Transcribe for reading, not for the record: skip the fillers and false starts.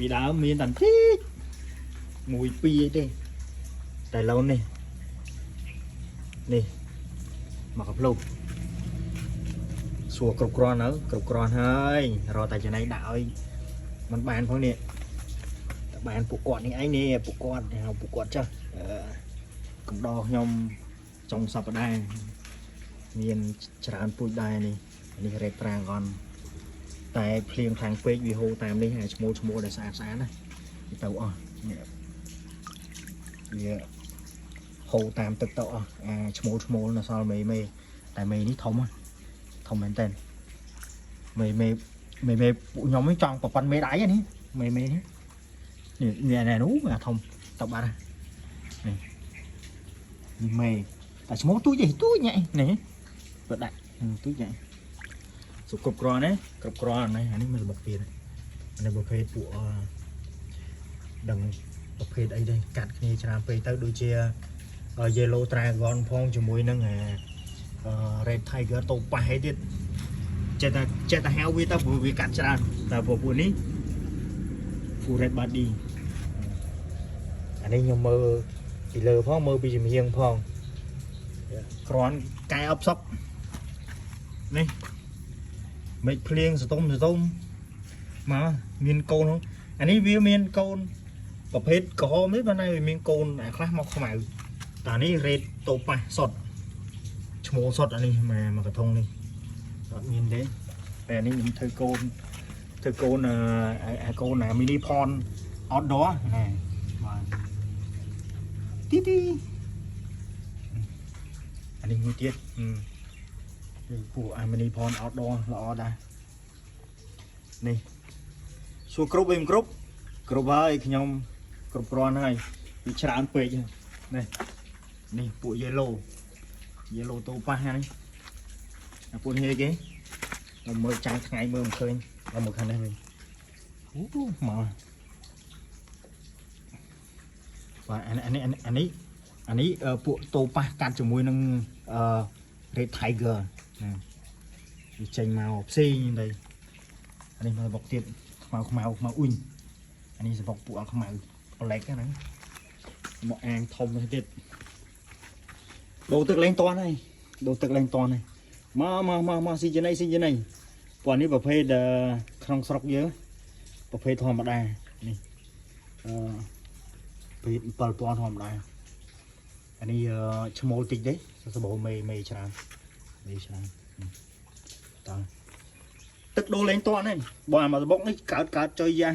ពីដើមមានតែតិចមួយពីរទេតែឡូវនេះមកកំភ្លុកសួរគ្រប់គ្រាន់ទៅគ្រប់គ្រាន់ហើយរកតែចំណៃដាក់ឲ្យมันបានផងនេះតែបានពួកគាត់នេះឯងនេះពួកគាត់ហៅពួកគាត់ចុះកំដរខ្ញុំចុងសប្តាហ៍មានច្រើនពូជដែរនេះរ៉េតប្រាងអនតែភ្លៀងខាងពេកវាហូរតាមនេះហើយឈ្មោះដែលស្អាតណាទៅអស់វាហូរតាមទឹកទៅអស់ឈ្មោះនៅសល់មេតែមេនេះធំមែនតើមេពួកខ្ញុំចង់ប្រព័ន្ធមេដៃនេះមេនេះនេះនោះធំតបាត់នេះមេតែឈ្មោះទូចញ៉ៃនេះបដាក់ទូចញ៉ៃសុខគ្រប់គ្រាន់ណាគ្រប់គ្រាន់ណាអានេះមិនរបបទៀតអានេះប្រភេទពួកដឹងប្រភេទអីដែរកាត់គ្នាច្រើនពេកទៅដូចជា Yellow Dragon ផងជាមួយនឹងRed Tiger តូប៉ាហេទៀតចេះតែហៅវាទៅព្រោះវាកាត់ច្រើនតែពួកនេះ Full Red Body អានេះខ្ញុំមើលពីលើផងមើលពីជំហៀងផងគ្រាន់កែអបសុកនេះមេឃភ្លៀងសតុំមកមានកូនអានេះវាមានកូនប្រភេទក្រហមនេះប៉ុន្តែវាមានកូនខ្លះមកខ្មៅតែនេះរ៉េតតូប៉ាសុតឈ្មោះសុតអានេះមកកធុងនេះអត់មានទេតែនេះខ្ញុំធ្វើកូនមីនីផនអត់ដរណាបាទទីអានេះមួយទៀតពួកមីនីផនអត់ដរល្អដែរនេះសួរគ្រប់វិញគ្រប់ហើយខ្ញុំគ្រប់គ្រាន់ហើយវាច្រើនពេកនេះពួក Yellow តូប៉ានេះពួកនេះគេមើលចាំងថ្ងៃមើលមិនឃើញដល់មកខាងនេះវិញមកបាទអានេះពួកតូប៉ាកាត់ជាមួយនឹងRed Tiger ណាវាចេញមកផ្សេងទៅអានេះមកបុកទៀតខ្មៅអ៊ុញអានេះសបុកពួកអត់ខ្មៅប្លែកហ្នឹងមកអាងធំទៅទៀតដូរទឹកលេងតន់ហើយមកស៊ីចំណៃពួកនេះប្រភេទក្នុងស្រុកយើងប្រភេទធម្មតានេះពី7000ធម្មតាអានេះឈ្មោះតិចទេសបោមេច្រើនតើទឹកដូរលេងតន់ហើយបើអាមកសបុកនេះកើតចុយយ៉ា